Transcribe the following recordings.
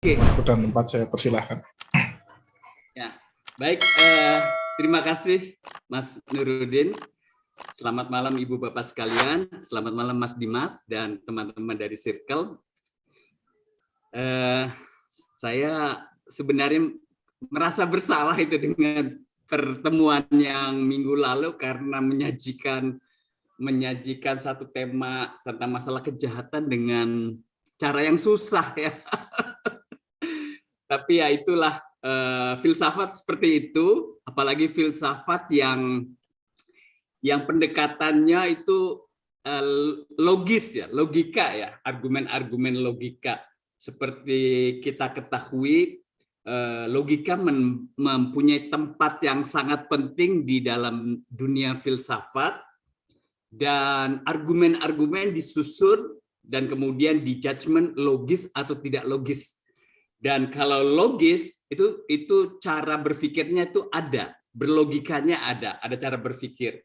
Waktu dan tempat saya persilahkan. Ya, baik. Terima kasih Mas Nuruddin. Selamat malam Ibu Bapak sekalian. Selamat malam Mas Dimas dan teman-teman dari Circle. Saya sebenarnya merasa bersalah itu dengan pertemuan yang minggu lalu karena menyajikan satu tema tentang masalah kejahatan dengan cara yang susah ya. Tapi ya itulah filsafat seperti itu, apalagi filsafat yang pendekatannya itu logis ya, logika ya, argumen-argumen logika. Seperti kita ketahui, logika mempunyai tempat yang sangat penting di dalam dunia filsafat, dan argumen-argumen disusun dan kemudian di judgment logis atau tidak logis. Dan kalau logis itu cara berpikirnya itu ada, berlogikanya ada cara berpikir.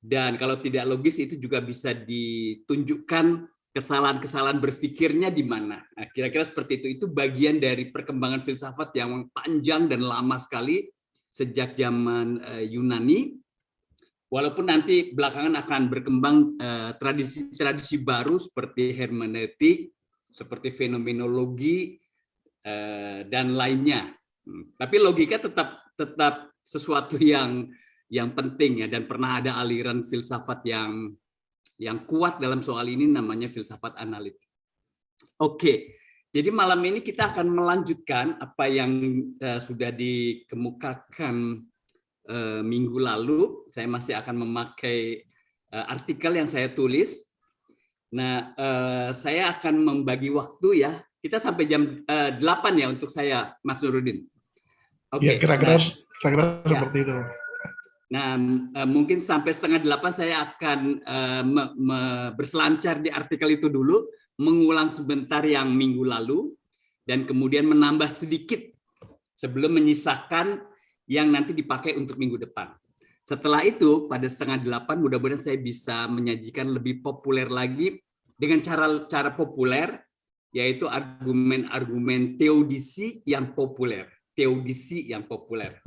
Dan kalau tidak logis itu juga bisa ditunjukkan kesalahan-kesalahan berpikirnya di mana. Nah, kira-kira seperti itu. Itu bagian dari perkembangan filsafat yang panjang dan lama sekali sejak zaman Yunani. Walaupun nanti belakangan akan berkembang tradisi-tradisi baru seperti hermeneutik, seperti fenomenologi dan lainnya. Tapi logika tetap sesuatu yang penting ya, dan pernah ada aliran filsafat yang kuat dalam soal ini, namanya filsafat analitik. Oke, jadi malam ini kita akan melanjutkan apa yang sudah dikemukakan minggu lalu. Saya masih akan memakai artikel yang saya tulis. Nah, saya akan membagi waktu ya. Kita sampai jam 8 ya untuk saya, Mas Nuruddin. Oke. Ya, kira-kira seperti itu. Nah, mungkin sampai setengah 8 saya akan berselancar di artikel itu dulu, mengulang sebentar yang minggu lalu, dan kemudian menambah sedikit sebelum menyisakan yang nanti dipakai untuk minggu depan. Setelah itu, pada setengah 8, mudah-mudahan saya bisa menyajikan lebih populer lagi dengan cara populer, yaitu argumen-argumen teodisi yang populer. Teodisi yang populer.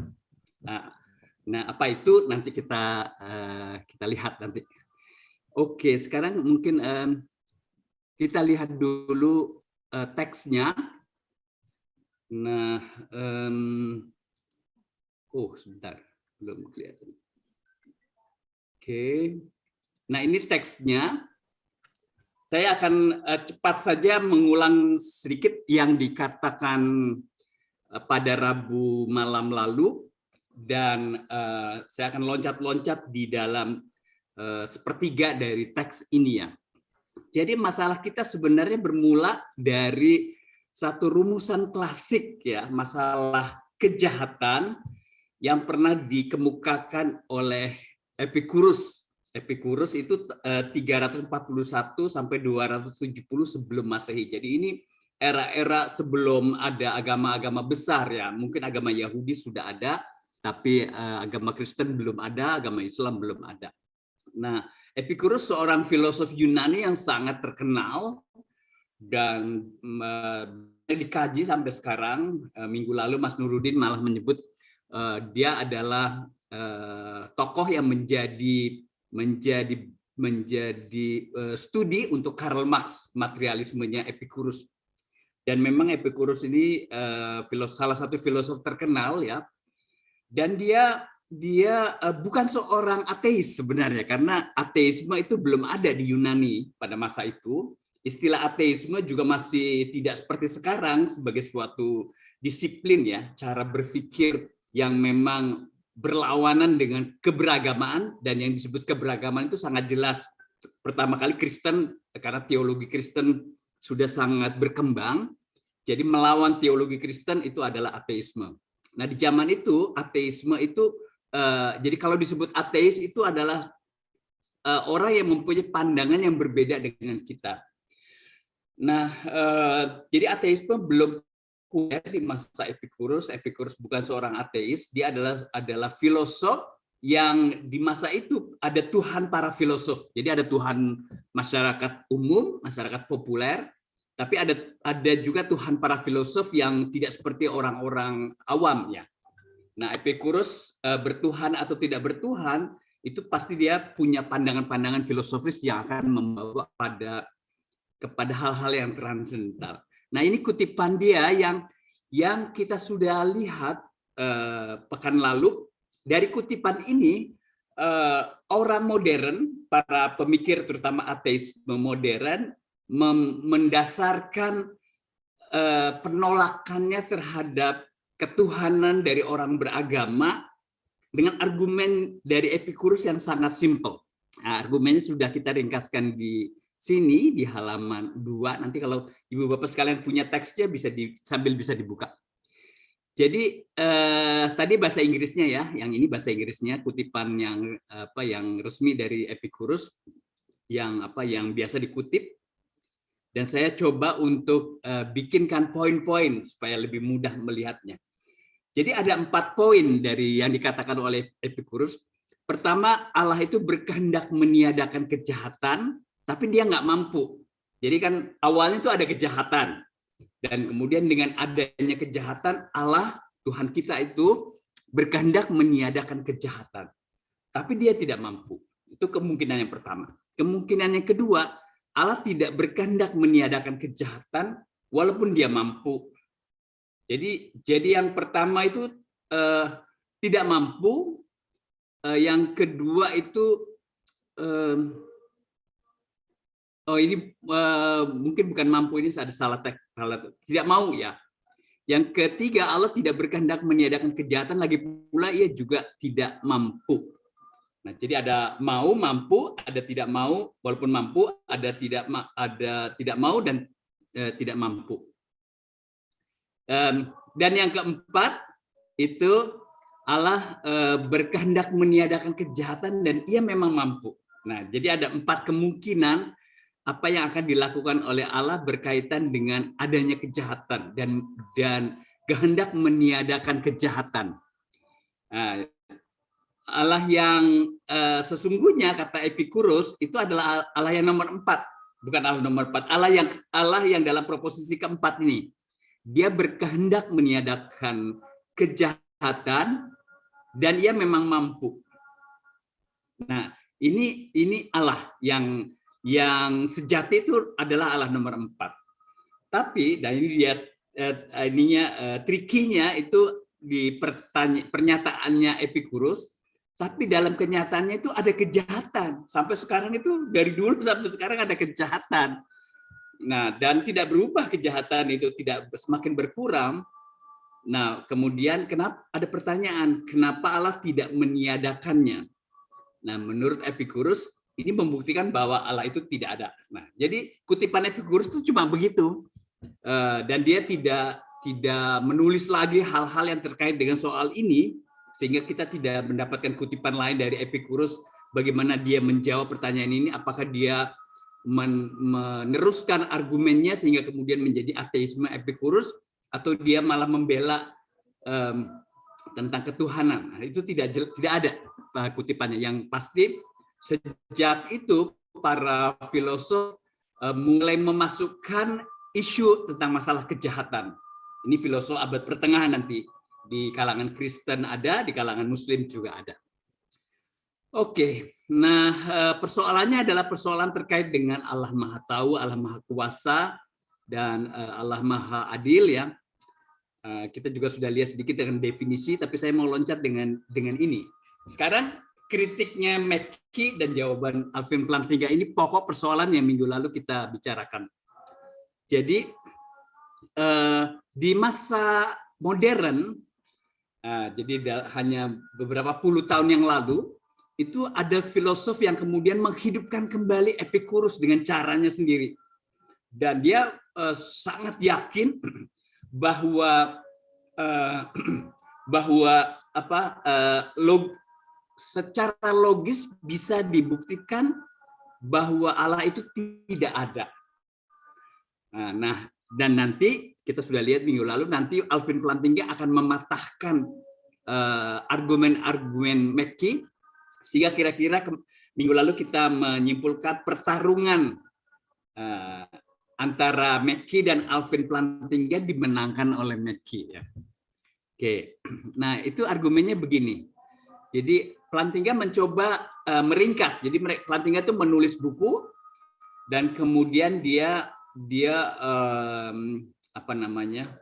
Nah, apa itu nanti kita lihat nanti. Oke, sekarang mungkin kita lihat dulu teksnya. Nah, sebentar, belum kelihatan. Oke, nah ini teksnya. Saya akan cepat saja mengulang sedikit yang dikatakan pada Rabu malam lalu, dan saya akan loncat-loncat di dalam sepertiga dari teks ini ya. Jadi masalah kita sebenarnya bermula dari satu rumusan klasik ya, masalah kejahatan yang pernah dikemukakan oleh Epicurus. Epicurus itu 341 sampai 270 sebelum Masehi. Jadi ini era-era sebelum ada agama-agama besar ya. Mungkin agama Yahudi sudah ada, tapi agama Kristen belum ada, agama Islam belum ada. Nah, Epicurus seorang filosof Yunani yang sangat terkenal dan dikaji sampai sekarang. Minggu lalu Mas Nuruddin malah menyebut dia adalah tokoh yang menjadi studi untuk Karl Marx, materialismenya Epicurus. Dan memang Epicurus ini salah satu filosof terkenal ya. Dan dia bukan seorang ateis sebenarnya, karena ateisme itu belum ada di Yunani pada masa itu. Istilah ateisme juga masih tidak seperti sekarang sebagai suatu disiplin ya, cara berpikir yang memang berlawanan dengan keberagaman, dan yang disebut keberagaman itu sangat jelas. Pertama kali Kristen, karena teologi Kristen sudah sangat berkembang, jadi melawan teologi Kristen itu adalah ateisme. Nah, di zaman itu ateisme itu jadi kalau disebut ateis itu adalah orang yang mempunyai pandangan yang berbeda dengan kita. Nah, jadi ateisme belum di masa Epicurus. Epicurus bukan seorang ateis, dia adalah filosof yang di masa itu ada Tuhan para filosof. Jadi ada Tuhan masyarakat umum, masyarakat populer, Tapi ada juga Tuhan para filosof yang tidak seperti orang-orang awam ya. Nah, Epicurus bertuhan atau tidak bertuhan itu pasti dia punya pandangan-pandangan filosofis yang akan membawa kepada hal-hal yang transendental. Nah, ini kutipan dia yang kita sudah lihat pekan lalu. Dari kutipan ini orang modern, para pemikir terutama ateisme modern mendasarkan penolakannya terhadap ketuhanan dari orang beragama dengan argumen dari Epicurus yang sangat simpel. Nah, argumennya sudah kita ringkaskan di sini di halaman 2. Nanti kalau Ibu Bapak sekalian punya teksnya sambil bisa dibuka. Jadi tadi bahasa Inggrisnya ya, yang ini bahasa Inggrisnya kutipan yang resmi dari Epicurus yang biasa dikutip. Dan saya coba untuk bikinkan poin-poin supaya lebih mudah melihatnya. Jadi ada 4 poin dari yang dikatakan oleh Epicurus. Pertama, Allah itu berkehendak meniadakan kejahatan, tapi dia nggak mampu. Jadi kan awalnya itu ada kejahatan. Dan kemudian dengan adanya kejahatan, Allah, Tuhan kita itu berkehendak meniadakan kejahatan. Tapi dia tidak mampu. Itu kemungkinan yang pertama. Kemungkinan yang kedua, Allah tidak berkehendak meniadakan kejahatan walaupun dia mampu. Jadi yang pertama itu tidak mampu, yang kedua itu ini mungkin bukan mampu, ini ada salah tidak mau ya. Yang ketiga, Allah tidak berkehendak meniadakan kejahatan, lagi pula ia juga tidak mampu. Nah, jadi ada mau, mampu, ada tidak mau, walaupun mampu, ada tidak mau dan tidak mampu. Dan yang keempat itu Allah berkehendak meniadakan kejahatan dan ia memang mampu. Nah, jadi ada 4 kemungkinan apa yang akan dilakukan oleh Allah berkaitan dengan adanya kejahatan dan kehendak meniadakan kejahatan. Nah, Allah yang sesungguhnya kata Epicurus itu adalah Allah yang nomor 4, bukan Allah nomor 4. Allah yang dalam proposisi keempat ini, dia berkehendak meniadakan kejahatan dan ia memang mampu. Nah, ini Allah yang sejati itu adalah Allah nomor 4. Tapi dan ini dia trikinya itu di pernyataannya Epicurus. Tapi dalam kenyataannya itu ada kejahatan. Sampai sekarang itu, dari dulu sampai sekarang ada kejahatan. Nah, dan tidak berubah kejahatan itu, tidak semakin berkurang. Nah, kemudian kenapa ada pertanyaan, kenapa Allah tidak meniadakannya? Nah, menurut Epicurus, ini membuktikan bahwa Allah itu tidak ada. Nah, jadi kutipan Epicurus itu cuma begitu. Dan dia tidak menulis lagi hal-hal yang terkait dengan soal ini, sehingga kita tidak mendapatkan kutipan lain dari Epicurus bagaimana dia menjawab pertanyaan ini, apakah dia meneruskan argumennya sehingga kemudian menjadi ateisme Epicurus, atau dia malah membela tentang ketuhanan. Nah, itu tidak ada kutipannya. Yang pasti sejak itu para filosof mulai memasukkan isu tentang masalah kejahatan. Ini filosof abad pertengahan nanti. Di kalangan Kristen ada, di kalangan Muslim juga ada. Oke, nah persoalannya adalah persoalan terkait dengan Allah Maha Tahu, Allah Maha Kuasa, dan Allah Maha Adil ya. Kita juga sudah lihat sedikit dengan definisi, tapi saya mau loncat dengan ini. Sekarang kritiknya Mackie dan jawaban Alvin Plantinga ini pokok persoalan yang minggu lalu kita bicarakan. Jadi di masa modern, jadi hanya beberapa puluh tahun yang lalu, itu ada filosof yang kemudian menghidupkan kembali Epicurus dengan caranya sendiri. Dan dia sangat yakin bahwa secara logis bisa dibuktikan bahwa Allah itu tidak ada. Nah, dan nanti kita sudah lihat minggu lalu, nanti Alvin Plantinga akan mematahkan argumen-argumen Mackie, sehingga kira-kira minggu lalu kita menyimpulkan pertarungan antara McKee dan Alvin Plantinga dimenangkan oleh McKee ya. Oke, nah itu argumennya begini. Jadi Plantinga mencoba meringkas. Jadi Plantinga itu menulis buku dan kemudian dia apa namanya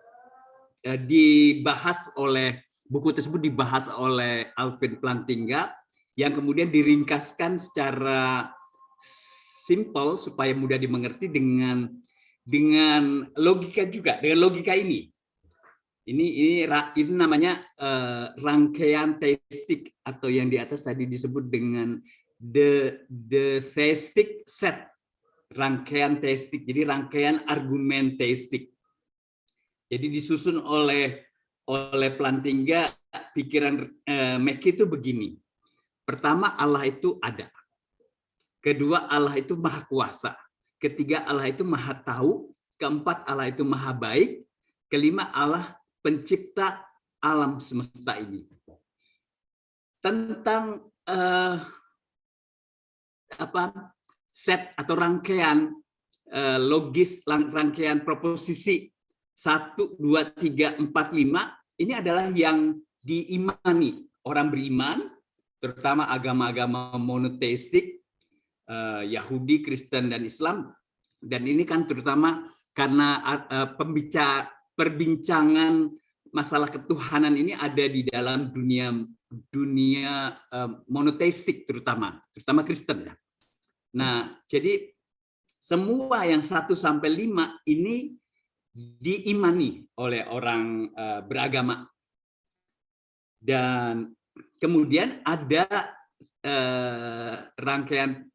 dibahas oleh buku tersebut dibahas oleh Alvin Plantinga yang kemudian diringkaskan secara simple supaya mudah dimengerti dengan logika juga, dengan logika ini. Ini namanya rangkaian teistik atau yang di atas tadi disebut dengan the theistic set, rangkaian teistik. Jadi rangkaian argumen teistik. Jadi disusun oleh Plantinga, pikiran McKee itu begini. Pertama, Allah itu ada. Kedua, Allah itu maha kuasa. Ketiga, Allah itu maha tahu. Keempat, Allah itu maha baik. Kelima, Allah pencipta alam semesta ini. Tentang set atau rangkaian logis, rangkaian proposisi 1, 2, 3, 4, 5, ini adalah yang diimani orang beriman, terutama agama-agama monoteistik, Yahudi, Kristen, dan Islam. Dan ini kan terutama karena perbincangan masalah ketuhanan ini ada di dalam dunia monoteistik terutama Kristen ya. Nah, jadi semua yang 1 sampai 5 ini diimani oleh orang beragama. Dan kemudian ada rangkaian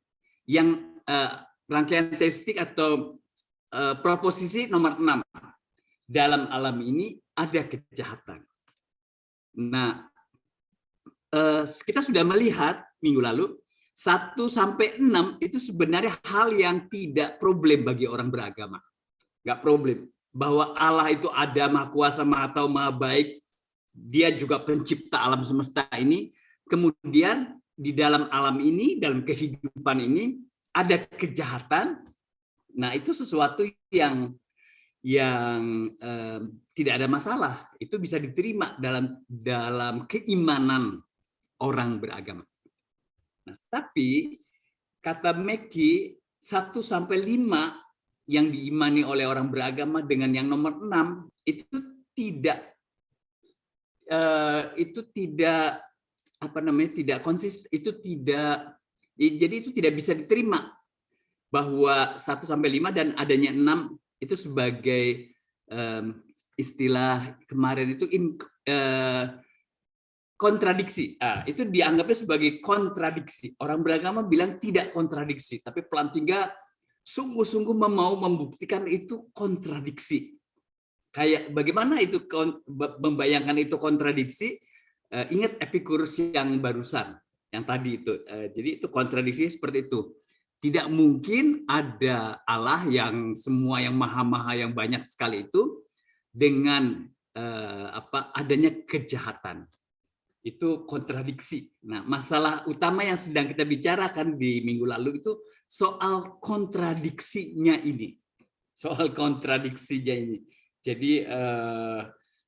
teistik atau proposisi nomor 6. Dalam alam ini ada kejahatan. Nah, kita sudah melihat minggu lalu 1 sampai 6 itu sebenarnya hal yang tidak problem bagi orang beragama. Nggak problem. Bahwa Allah itu ada, maha kuasa, maha tahu, maha baik. Dia juga pencipta alam semesta ini. Kemudian di dalam alam ini, dalam kehidupan ini ada kejahatan. Nah, itu sesuatu yang tidak ada masalah, itu bisa diterima dalam keimanan orang beragama. Nah, tapi kata McKee 1 sampai 5 yang diimani oleh orang beragama dengan yang nomor 6 itu tidak konsisten, jadi itu tidak bisa diterima bahwa 1 sampai 5 dan adanya 6 itu sebagai istilah kemarin itu kontradiksi. Itu dianggapnya sebagai kontradiksi. Orang beragama bilang tidak kontradiksi, tapi Plantinga sungguh-sungguh mau membuktikan itu kontradiksi. Kayak bagaimana itu membayangkan itu kontradiksi? Ingat Epicurus yang barusan, yang tadi itu. Jadi itu kontradiksi seperti itu. Tidak mungkin ada Allah yang semua yang maha-maha yang banyak sekali itu dengan adanya kejahatan. Itu kontradiksi. Nah, masalah utama yang sedang kita bicarakan di minggu lalu itu soal kontradiksinya ini. Soal kontradiksinya ini. Jadi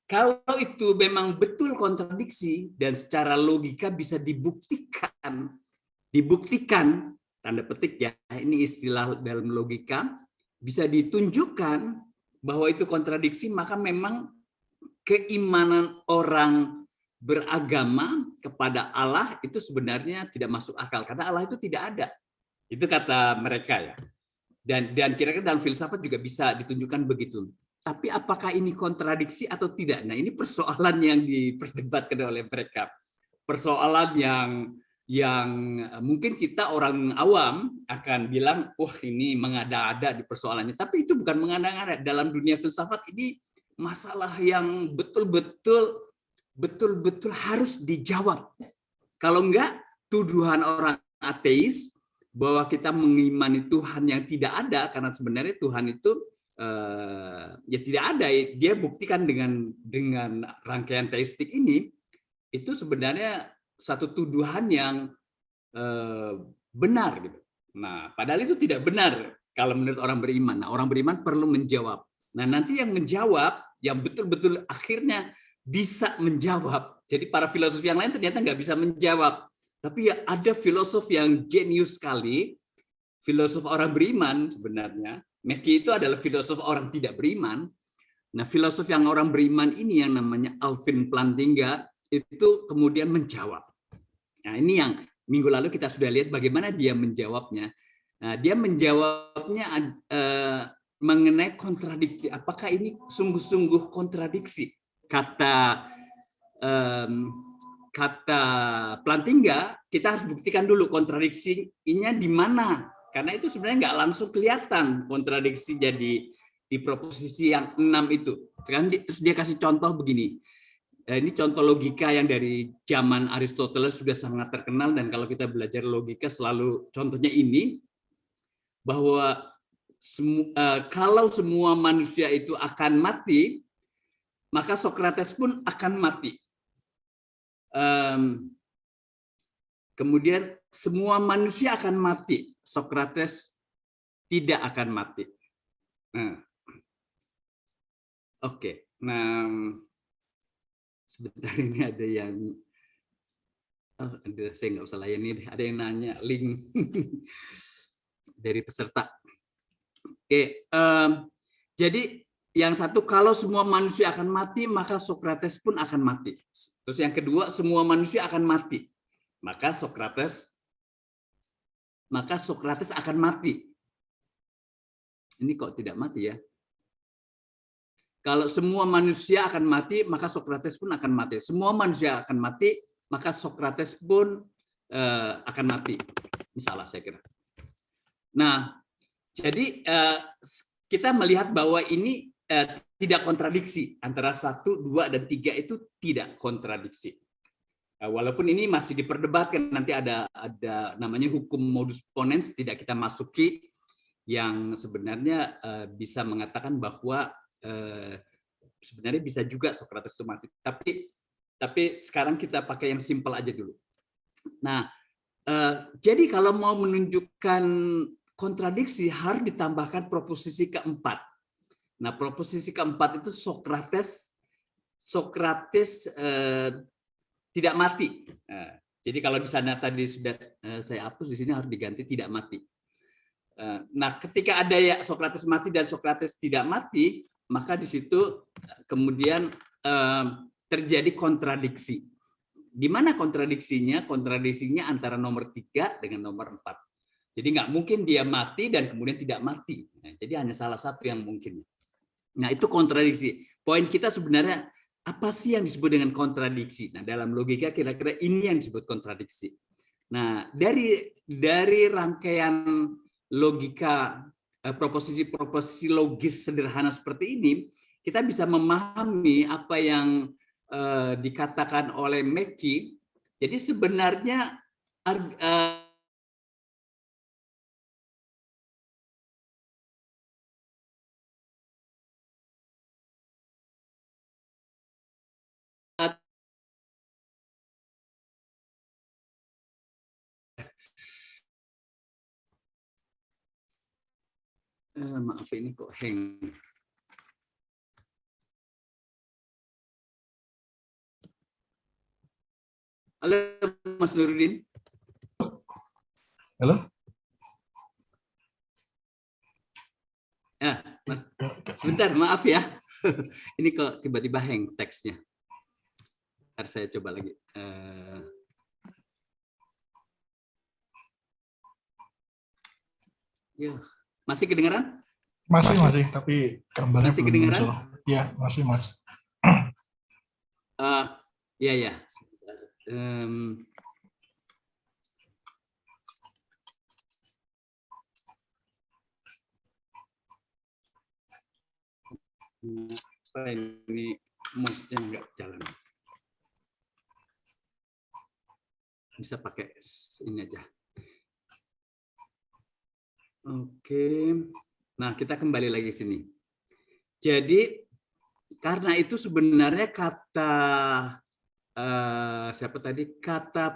kalau itu memang betul kontradiksi dan secara logika bisa dibuktikan tanda petik ya, ini istilah dalam logika, bisa ditunjukkan bahwa itu kontradiksi, maka memang keimanan orang beragama kepada Allah itu sebenarnya tidak masuk akal, karena Allah itu tidak ada. Itu kata mereka ya. Dan kira-kira dalam filsafat juga bisa ditunjukkan begitu. Tapi apakah ini kontradiksi atau tidak? Nah, ini persoalan yang diperdebatkan oleh mereka. Persoalan yang mungkin kita orang awam akan bilang, wah ini mengada-ada di persoalannya. Tapi itu bukan mengada-ada. Dalam dunia filsafat ini masalah yang betul-betul harus dijawab. Kalau enggak, tuduhan orang ateis bahwa kita mengimani Tuhan yang tidak ada, karena sebenarnya Tuhan itu ya tidak ada. Dia buktikan dengan rangkaian teistik ini, itu sebenarnya satu tuduhan yang benar gitu. Nah, padahal itu tidak benar. kalau menurut orang beriman. Nah, orang beriman perlu menjawab. Nah, nanti yang menjawab, yang betul-betul akhirnya bisa menjawab. Jadi para filosof yang lain ternyata nggak bisa menjawab. Tapi ya ada filosof yang jenius sekali, filosof orang beriman sebenarnya. Mackie itu adalah filosof orang tidak beriman. Nah, filosof yang orang beriman ini yang namanya Alvin Plantinga itu kemudian menjawab. Nah, ini yang minggu lalu kita sudah lihat bagaimana dia menjawabnya. Nah, dia menjawabnya mengenai kontradiksi. Apakah ini sungguh-sungguh kontradiksi? Kata Plantinga, kita harus buktikan dulu kontradiksinya di mana. Karena itu sebenarnya nggak langsung kelihatan kontradiksi jadi di proposisi yang 6 itu. Sekarang terus dia kasih contoh begini. Ini contoh logika yang dari zaman Aristoteles sudah sangat terkenal, dan kalau kita belajar logika selalu contohnya ini, bahwa kalau semua manusia itu akan mati, maka Socrates pun akan mati. Kemudian semua manusia akan mati, Socrates tidak akan mati. Oke, nah sebentar, ini ada yang saya nggak usah layani, ada yang nanya link dari peserta. Oke, jadi yang satu, kalau semua manusia akan mati, maka Socrates pun akan mati. Terus yang kedua, semua manusia akan mati, maka Socrates akan mati. Ini kok tidak mati ya? Kalau semua manusia akan mati, maka Socrates pun akan mati. Semua manusia akan mati, maka Socrates pun akan mati. Ini salah saya kira. Nah, jadi kita melihat bahwa ini tidak kontradiksi. Antara 1, 2, dan 3 itu tidak kontradiksi. Walaupun ini masih diperdebatkan, nanti ada namanya hukum modus ponens, tidak kita masuki, yang sebenarnya bisa mengatakan bahwa sebenarnya bisa juga Socrates itu mati. Tapi sekarang kita pakai yang simpel aja dulu. Nah, jadi kalau mau menunjukkan kontradiksi harus ditambahkan proposisi keempat. Nah, proposisi keempat itu Socrates tidak mati. Jadi kalau di sana tadi sudah saya hapus, di sini harus diganti tidak mati. Nah, ketika ada ya Socrates mati dan Socrates tidak mati, maka di situ kemudian terjadi kontradiksi. Di mana kontradiksinya? Kontradiksinya antara nomor 3 dengan nomor 4. Jadi nggak mungkin dia mati dan kemudian tidak mati. Nah, jadi hanya salah satu yang mungkin. Nah, itu kontradiksi. Poin kita sebenarnya apa sih yang disebut dengan kontradiksi? Nah, dalam logika kira-kira ini yang disebut kontradiksi. Nah, dari rangkaian logika proposisi logis sederhana seperti ini, kita bisa memahami apa yang dikatakan oleh Mackie. Jadi sebenarnya maaf ini kok hang. Halo Mas Nurdin. Halo. Ya, Mas. Sebentar, maaf ya. Ini kok tiba-tiba hang teksnya. Ntar saya coba lagi. Ya, masih kedengaran? Masih, tapi gambarnya masih belum kedengaran? muncul. Ya, masih, Mas. Ya. Ini mouse-nya nggak jalan. Bisa pakai ini aja. Oke. Nah, kita kembali lagi ke sini. Jadi, karena itu sebenarnya kata siapa tadi? Kata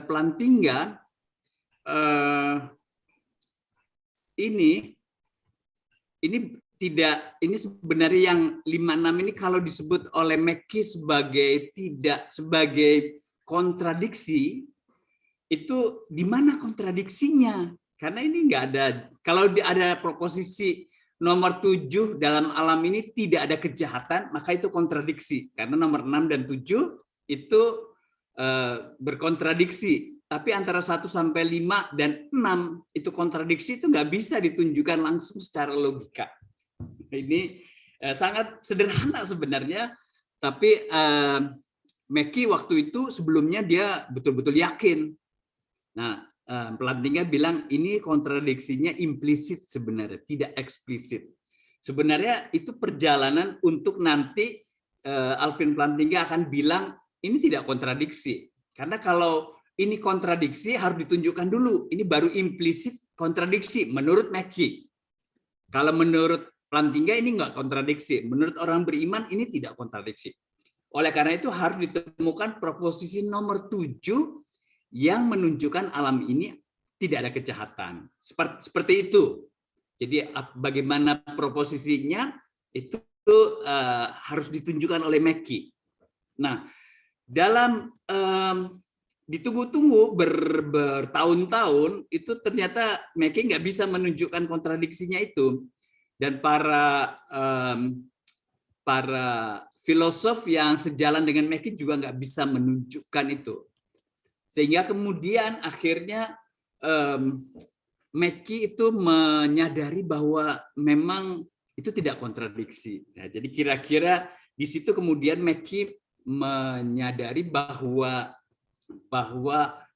Plantinga ini sebenarnya yang 56 ini kalau disebut oleh McKee sebagai kontradiksi, itu di mana kontradiksinya? Karena ini nggak ada, kalau ada proposisi nomor 7 dalam alam ini tidak ada kejahatan, maka itu kontradiksi. Karena nomor 6 dan 7 itu berkontradiksi. Tapi antara 1 sampai 5 dan 6 itu kontradiksi, itu nggak bisa ditunjukkan langsung secara logika. Ini sangat sederhana sebenarnya, tapi McKee waktu itu sebelumnya dia betul-betul yakin. Nah, Plantinga bilang ini kontradiksinya implisit sebenarnya, tidak eksplisit. Sebenarnya itu perjalanan untuk nanti Alvin Plantinga akan bilang ini tidak kontradiksi. Karena kalau ini kontradiksi harus ditunjukkan dulu, ini baru implisit kontradiksi menurut McKee. Kalau menurut Plantinga ini enggak kontradiksi, menurut orang beriman ini tidak kontradiksi. Oleh karena itu harus ditemukan proposisi nomor 7 yang menunjukkan alam ini tidak ada kejahatan. Seperti itu. Jadi bagaimana proposisinya itu harus ditunjukkan oleh McKee. Nah, dalam ditunggu-tunggu bertahun-tahun itu ternyata McKee nggak bisa menunjukkan kontradiksinya itu. Dan para filosof yang sejalan dengan McKee juga nggak bisa menunjukkan itu. Sehingga kemudian akhirnya McKee itu menyadari bahwa memang itu tidak kontradiksi. Nah, jadi kira-kira di situ kemudian McKee menyadari bahwa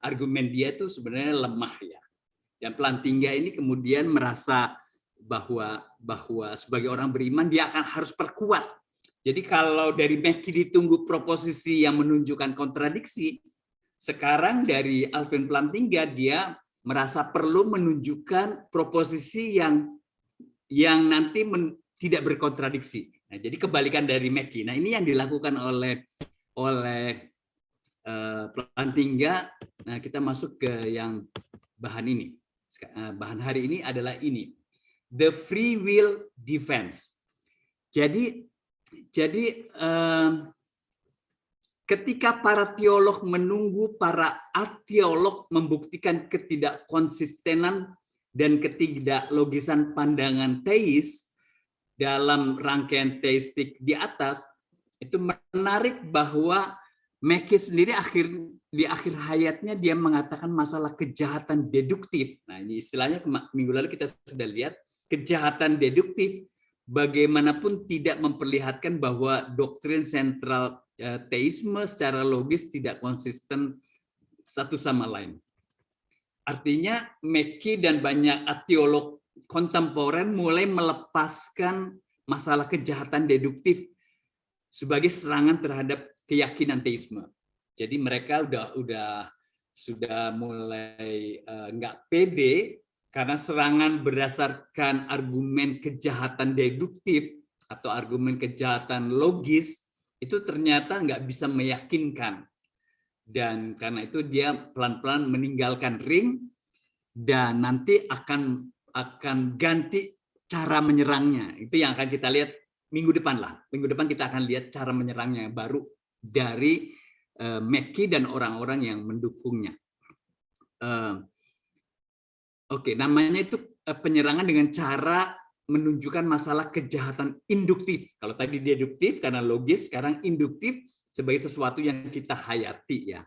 argumen dia itu sebenarnya lemah ya. Dan Plantinga ini kemudian merasa bahwa sebagai orang beriman dia akan harus perkuat. Jadi kalau dari McKee ditunggu proposisi yang menunjukkan kontradiksi, sekarang dari Alvin Plantinga dia merasa perlu menunjukkan proposisi yang nanti tidak berkontradiksi. Nah, jadi kebalikan dari McKee. Nah, ini yang dilakukan oleh Plantinga. Nah, kita masuk ke yang bahan ini. Bahan hari ini adalah ini. The free will defense. Jadi ketika para teolog menunggu para arkeolog membuktikan ketidakkonsistenan dan ketidaklogisan pandangan teis dalam rangkaian teistik di atas, itu menarik bahwa McKee sendiri di akhir hayatnya dia mengatakan masalah kejahatan deduktif. Nah, ini istilahnya minggu lalu kita sudah lihat, kejahatan deduktif bagaimanapun tidak memperlihatkan bahwa doktrin sentral teisme secara logis tidak konsisten satu sama lain. Artinya McKee dan banyak teolog kontemporer mulai melepaskan masalah kejahatan deduktif sebagai serangan terhadap keyakinan teisme. Jadi mereka sudah mulai nggak pede karena serangan berdasarkan argumen kejahatan deduktif atau argumen kejahatan logis itu ternyata nggak bisa meyakinkan. Dan karena itu dia pelan-pelan meninggalkan ring dan nanti akan ganti cara menyerangnya. Itu yang akan kita lihat minggu depan lah. Minggu depan kita akan lihat cara menyerangnya yang baru dari McKee dan orang-orang yang mendukungnya. Oke, namanya itu penyerangan dengan cara menunjukkan masalah kejahatan induktif. Kalau tadi deduktif karena logis, sekarang induktif sebagai sesuatu yang kita hayati ya.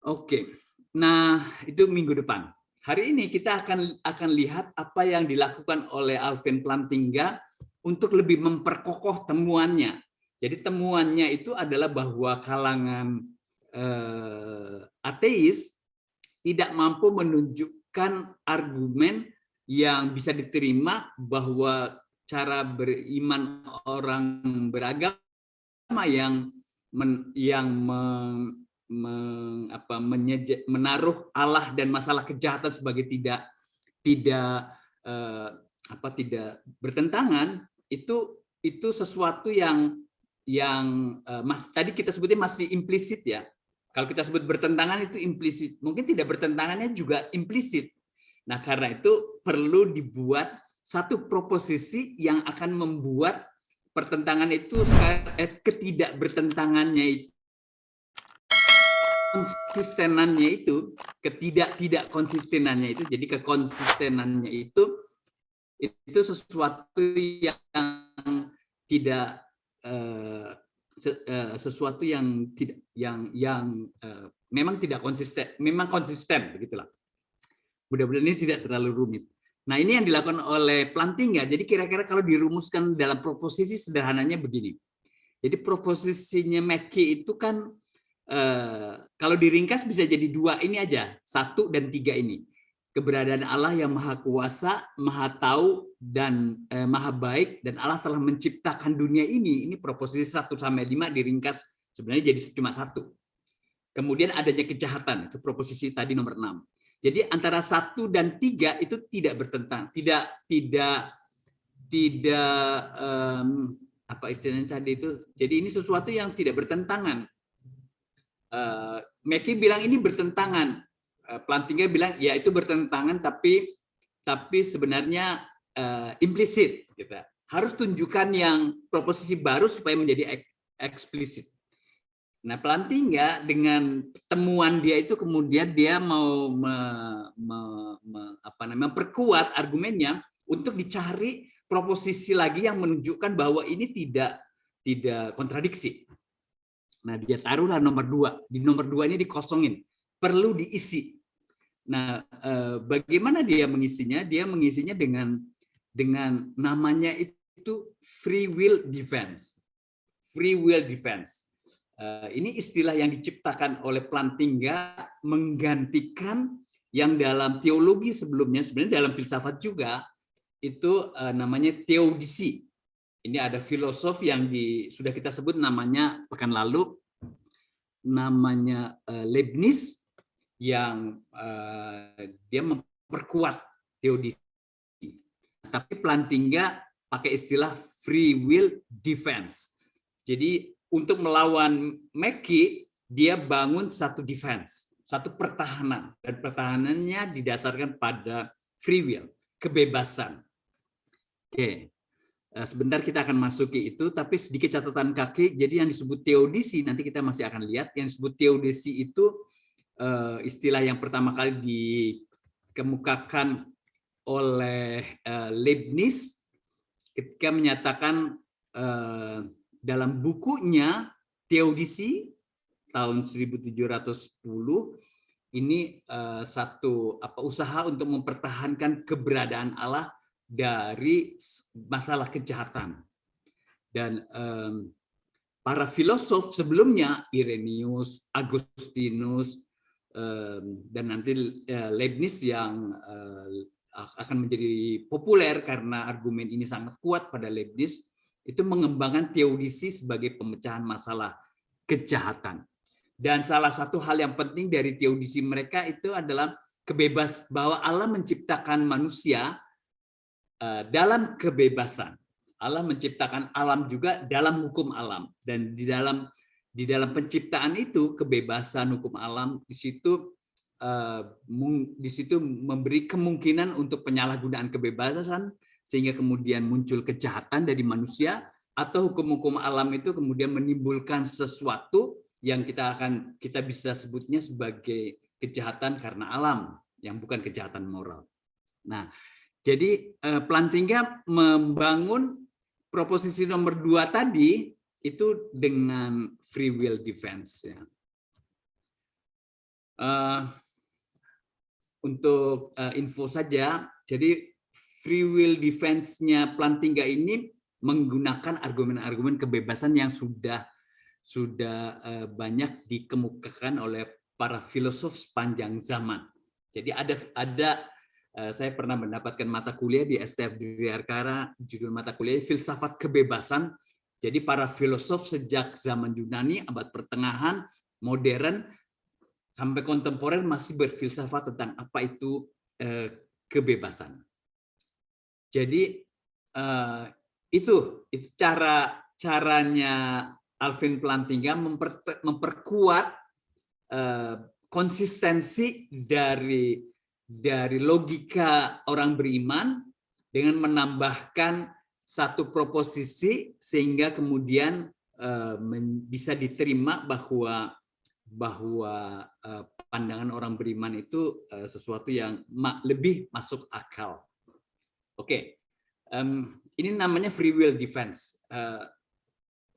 Oke, nah itu minggu depan. Hari ini kita akan lihat apa yang dilakukan oleh Alvin Plantinga untuk lebih memperkokoh temuannya. Jadi temuannya itu adalah bahwa kalangan ateis tidak mampu menunjukkan argumen yang bisa diterima bahwa cara beriman orang beragama yang menaruh Allah dan masalah kejahatan sebagai tidak bertentangan itu sesuatu yang tadi kita sebutnya masih implisit ya. Kalau kita sebut bertentangan itu implisit, mungkin tidak bertentangannya juga implisit. Nah, karena itu perlu dibuat satu proposisi yang akan membuat pertentangan itu, ketidakbertentangannya itu, konsistenannya itu, tidak konsistenannya itu, jadi kekonsistenannya itu sesuatu yang tidak sesuatu yang tidak memang tidak konsisten, memang konsisten begitulah. Mudah-mudahan ini tidak terlalu rumit. Nah, ini yang dilakukan oleh Plantinga. Jadi kira-kira kalau dirumuskan dalam proposisi sederhananya begini. Jadi proposisinya Mackey itu kan kalau diringkas bisa jadi dua ini aja, 1 dan 3 ini. Keberadaan Allah yang Maha Kuasa, Maha Tahu, dan Maha Baik, dan Allah telah menciptakan dunia ini. Ini proposisi 1-5 diringkas sebenarnya jadi cuma 1. Kemudian adanya kejahatan, itu proposisi tadi nomor 6. Jadi antara 1 dan 3 itu tidak bertentang, tidak apa istilahnya tadi itu. Jadi ini sesuatu yang tidak bertentangan. Mackey bilang ini bertentangan. Plantinga bilang ya itu bertentangan, tapi sebenarnya implisit. Gitu. Harus tunjukkan yang proposisi baru supaya menjadi eksplisit. Nah, Plantinga dengan temuan dia itu kemudian dia mau memperkuat argumennya untuk dicari proposisi lagi yang menunjukkan bahwa ini tidak kontradiksi. Nah, dia taruhlah nomor 2. Di nomor 2 ini dikosongin, perlu diisi. Nah, bagaimana dia mengisinya? Dia mengisinya dengan namanya itu free will defense. Free will defense. Ini istilah yang diciptakan oleh Plantinga menggantikan yang dalam teologi sebelumnya, sebenarnya dalam filsafat juga, itu namanya teodisi. Ini ada filosof yang sudah kita sebut namanya pekan lalu, namanya Leibniz, yang dia memperkuat teodisi. Tapi Plantinga pakai istilah free will defense. Jadi untuk melawan Mackey, dia bangun satu defense, satu pertahanan, dan pertahanannya didasarkan pada free will, kebebasan. Oke, sebentar kita akan masuki itu, tapi sedikit catatan kaki. Jadi yang disebut teodisi, nanti kita masih akan lihat, yang disebut teodisi itu istilah yang pertama kali dikemukakan oleh Leibniz ketika menyatakan dalam bukunya Teodisi tahun 1710 ini satu usaha untuk mempertahankan keberadaan Allah dari masalah kejahatan. Dan para filosof sebelumnya, Irenaeus, Agustinus, dan nanti Leibniz yang akan menjadi populer karena argumen ini sangat kuat pada Leibniz, itu mengembangkan teodisi sebagai pemecahan masalah kejahatan. Dan salah satu hal yang penting dari teodisi mereka itu adalah bahwa Allah menciptakan manusia dalam kebebasan. Allah menciptakan alam juga dalam hukum alam, dan di dalam penciptaan itu kebebasan hukum alam di situ memberi kemungkinan untuk penyalahgunaan kebebasan sehingga kemudian muncul kejahatan dari manusia, atau hukum-hukum alam itu kemudian menimbulkan sesuatu yang kita bisa sebutnya sebagai kejahatan karena alam yang bukan kejahatan moral. Nah, jadi Plantinga membangun proposisi nomor 2 tadi itu dengan free will defense. Ya. Untuk info saja, jadi free will defense-nya Plantinga ini menggunakan argumen-argumen kebebasan yang sudah banyak dikemukakan oleh para filosof sepanjang zaman. Jadi ada saya pernah mendapatkan mata kuliah di STF Dirgantara, judul mata kuliah Filsafat Kebebasan. Jadi para filosof sejak zaman Yunani, abad pertengahan, modern, sampai kontemporer masih berfilsafat tentang apa itu kebebasan. Jadi itu caranya Alvin Plantinga memperkuat konsistensi dari dari logika orang beriman dengan menambahkan satu proposisi sehingga kemudian bisa diterima bahwa pandangan orang beriman itu sesuatu yang lebih masuk akal. Oke, ini namanya free will defense.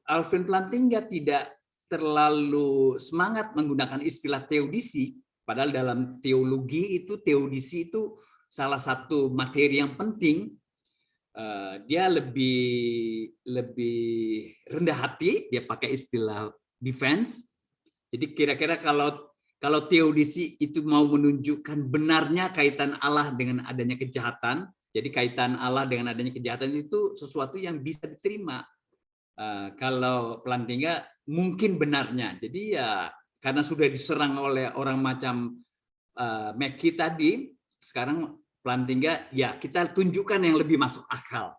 Alvin Plantinga tidak terlalu semangat menggunakan istilah teodisi, padahal dalam teologi itu teodisi itu salah satu materi yang penting. Dia lebih rendah hati, dia pakai istilah defense. Jadi kira-kira kalau teodisi itu mau menunjukkan benarnya kaitan Allah dengan adanya kejahatan, jadi kaitan Allah dengan adanya kejahatan itu sesuatu yang bisa diterima. Kalau Plantinga mungkin benarnya. Jadi ya karena sudah diserang oleh orang macam Mackie tadi, sekarang Plantinga ya kita tunjukkan yang lebih masuk akal.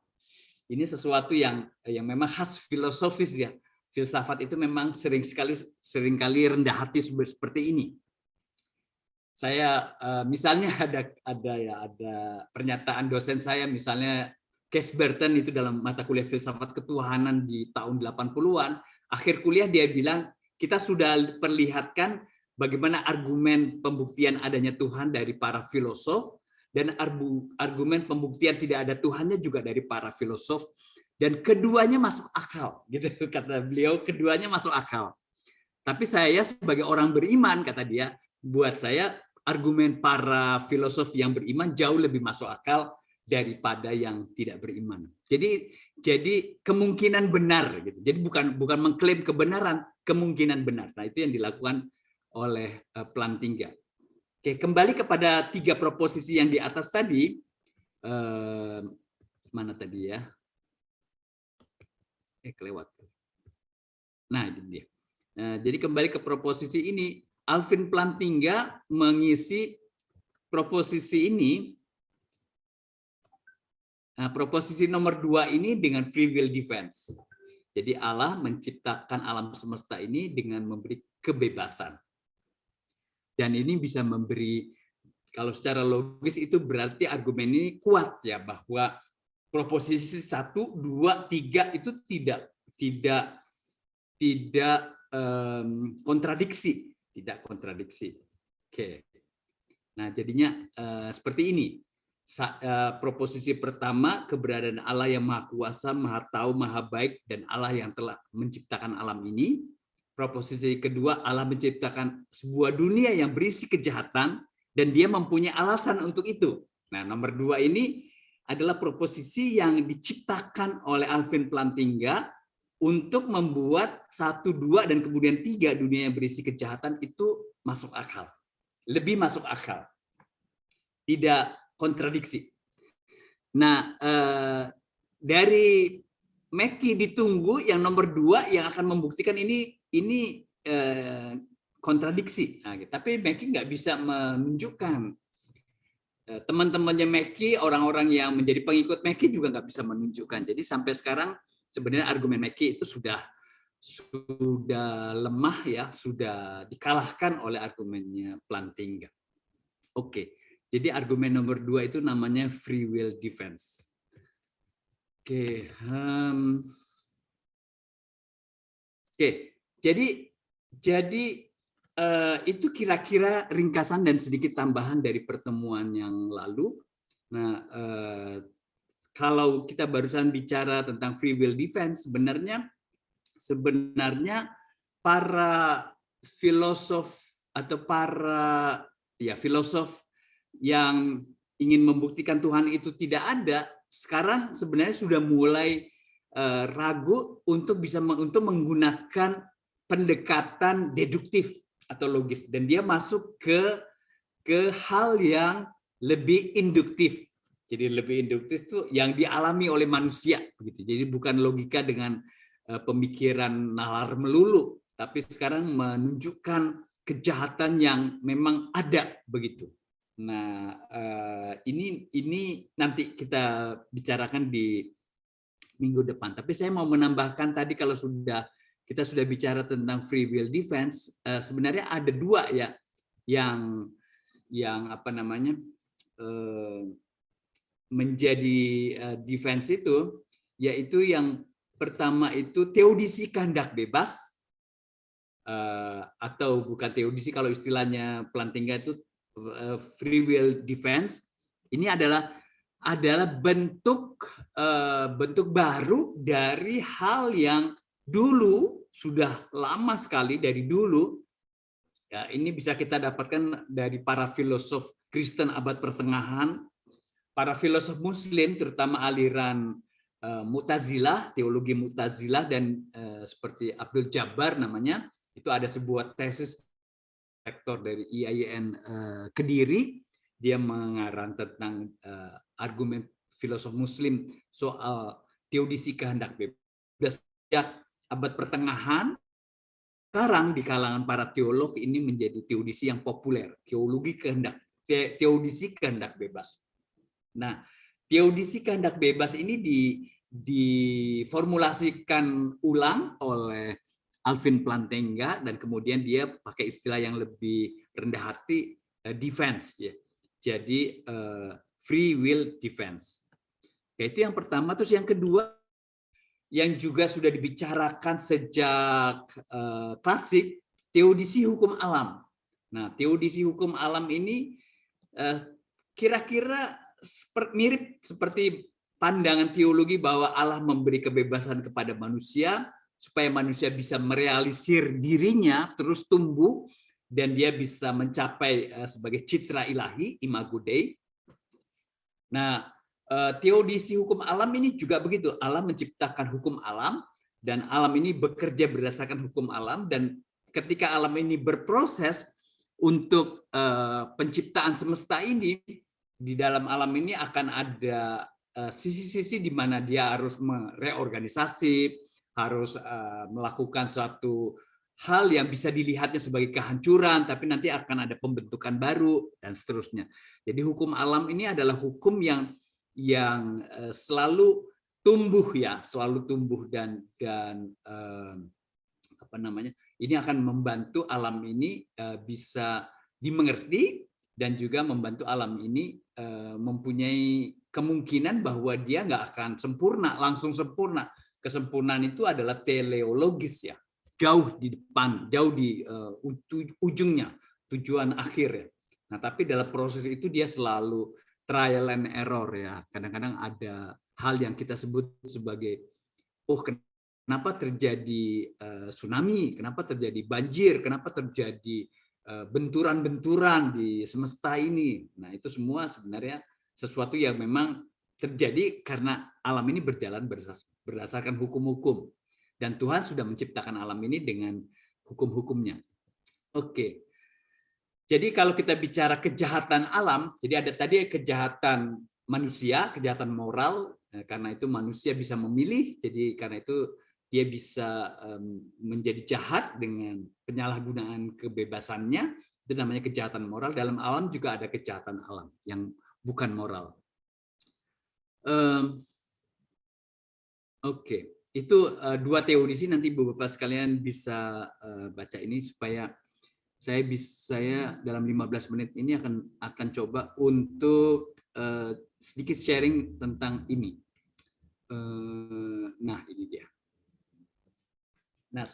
Ini sesuatu yang memang khas filosofis ya. Filsafat itu memang seringkali rendah hati seperti ini. Saya misalnya ada pernyataan dosen saya, misalnya Cass Burton itu dalam mata kuliah filsafat ketuhanan di tahun 80-an, akhir kuliah dia bilang kita sudah perlihatkan bagaimana argumen pembuktian adanya Tuhan dari para filosof dan argumen pembuktian tidak ada Tuhannya juga dari para filosof, dan keduanya masuk akal, gitu kata beliau, keduanya masuk akal. Tapi saya sebagai orang beriman, kata dia, buat saya argumen para filosof yang beriman jauh lebih masuk akal daripada yang tidak beriman. Jadi kemungkinan benar, gitu. Jadi bukan mengklaim kebenaran, kemungkinan benar. Nah itu yang dilakukan oleh Plantinga. Oke, kembali kepada 3 proposisi yang di atas tadi, mana tadi ya? Kelewat. Nah, ini dia. Nah, jadi kembali ke proposisi ini, Alvin Plantinga mengisi proposisi ini. Nah, proposisi nomor 2 ini dengan free will defense. Jadi Allah menciptakan alam semesta ini dengan memberi kebebasan. Dan ini bisa memberi, kalau secara logis itu berarti argumen ini kuat ya, bahwa proposisi 1, 2, 3 itu tidak kontradiksi, tidak kontradiksi. Oke. Nah, jadinya seperti ini. Proposisi pertama, keberadaan Allah yang Maha Kuasa, Maha Tahu, Maha Baik, dan Allah yang telah menciptakan alam ini. Proposisi kedua, Allah menciptakan sebuah dunia yang berisi kejahatan dan dia mempunyai alasan untuk itu. Nah, nomor 2 ini adalah proposisi yang diciptakan oleh Alvin Plantinga untuk membuat 1, 2, dan kemudian 3 dunia yang berisi kejahatan itu masuk akal. Lebih masuk akal. Tidak kontradiksi. Nah, dari Mackie ditunggu yang nomor 2 yang akan membuktikan ini kontradiksi. Nah, tapi Mackie nggak bisa menunjukkan. Teman-temannya Mackie, orang-orang yang menjadi pengikut Mackie juga nggak bisa menunjukkan. Jadi sampai sekarang sebenarnya argumen Mackie itu sudah lemah ya, sudah dikalahkan oleh argumennya Plantinga. Oke, jadi argumen nomor 2 itu namanya free will defense. Oke, jadi itu kira-kira ringkasan dan sedikit tambahan dari pertemuan yang lalu. Nah, kalau kita barusan bicara tentang free will defense, sebenarnya para filosof atau para filosof yang ingin membuktikan Tuhan itu tidak ada, sekarang sebenarnya sudah mulai ragu untuk menggunakan pendekatan deduktif atau logis, dan dia masuk ke hal yang lebih induktif. Jadi lebih induktif itu yang dialami oleh manusia, begitu. Jadi bukan logika dengan pemikiran nalar melulu, tapi sekarang menunjukkan kejahatan yang memang ada, begitu. Nah, ini nanti kita bicarakan di minggu depan. Tapi saya mau menambahkan tadi, kalau kita sudah bicara tentang free will defense, sebenarnya ada 2 ya yang menjadi defense itu, yaitu yang pertama itu teodisi kehendak bebas, atau bukan teodisi, kalau istilahnya Plantinga itu free will defense. Ini adalah bentuk baru dari hal yang dulu sudah lama sekali, dari dulu ya, ini bisa kita dapatkan dari para filosof Kristen abad pertengahan, para filosof Muslim, terutama aliran Mu'tazilah, teologi Mu'tazilah, dan seperti Abdul Jabbar namanya, itu ada sebuah tesis rektor dari IAIN Kediri, dia mengarang tentang argumen filosof Muslim soal teodisi kehendak bebas. Sejak abad pertengahan, sekarang di kalangan para teolog ini menjadi teodisi yang populer, teodisi kehendak bebas. Nah, teodisi kehendak bebas ini diformulasikan ulang oleh Alvin Plantinga, dan kemudian dia pakai istilah yang lebih rendah hati, defense, ya. Jadi free will defense. Itu yang pertama. Terus yang kedua, yang juga sudah dibicarakan sejak klasik, teodisi hukum alam. Nah, teodisi hukum alam ini kira-kira mirip seperti pandangan teologi bahwa Allah memberi kebebasan kepada manusia supaya manusia bisa merealisir dirinya, terus tumbuh, dan dia bisa mencapai sebagai citra ilahi, imago Dei. Nah, teodisi hukum alam ini juga begitu. Allah menciptakan hukum alam, dan alam ini bekerja berdasarkan hukum alam, dan ketika alam ini berproses untuk penciptaan semesta ini, di dalam alam ini akan ada sisi-sisi di mana dia harus mereorganisasi, harus melakukan suatu hal yang bisa dilihatnya sebagai kehancuran, tapi nanti akan ada pembentukan baru, dan seterusnya. Jadi hukum alam ini adalah hukum yang selalu tumbuh, ya, selalu tumbuh, dan apa namanya? Ini akan membantu alam ini bisa dimengerti, dan juga membantu alam ini mempunyai kemungkinan bahwa dia nggak akan sempurna, langsung sempurna. Kesempurnaan itu adalah teleologis, ya, jauh di depan, jauh di ujungnya, tujuan akhir, ya. Nah, tapi dalam proses itu dia selalu trial and error, ya. Kadang-kadang ada hal yang kita sebut sebagai, oh, kenapa terjadi tsunami, kenapa terjadi banjir, kenapa terjadi benturan-benturan di semesta ini. Nah, itu semua sebenarnya sesuatu yang memang terjadi karena alam ini berjalan berdasarkan hukum-hukum. Dan Tuhan sudah menciptakan alam ini dengan hukum-hukumnya. Oke. Jadi kalau kita bicara kejahatan alam, jadi ada tadi kejahatan manusia, kejahatan moral, karena itu manusia bisa memilih, jadi karena itu dia bisa menjadi jahat dengan penyalahgunaan kebebasannya, itu namanya kejahatan moral. Dalam alam juga ada kejahatan alam yang bukan moral. Oke, itu dua teodisi, nanti Bapak sekalian bisa baca ini supaya saya dalam 15 menit ini akan coba untuk sedikit sharing tentang ini. Nah, ini dia. Nah,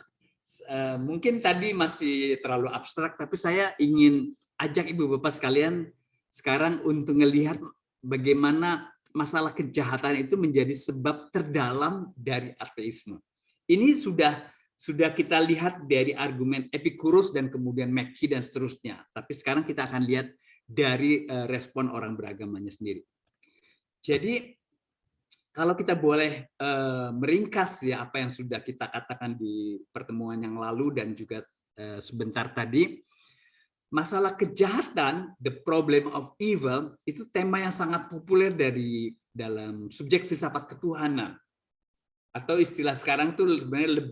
mungkin tadi masih terlalu abstrak, tapi saya ingin ajak Ibu Bapak sekalian sekarang untuk melihat bagaimana masalah kejahatan itu menjadi sebab terdalam dari ateisme. Ini sudah kita lihat dari argumen Epicurus dan kemudian Mackie dan seterusnya. Tapi sekarang kita akan lihat dari respon orang beragamanya sendiri. Jadi kalau kita boleh meringkas, ya, apa yang sudah kita katakan di pertemuan yang lalu dan juga sebentar tadi, masalah kejahatan, the problem of evil, itu tema yang sangat populer dalam subjek filsafat ketuhanan. Atau istilah sekarang tuh sebenarnya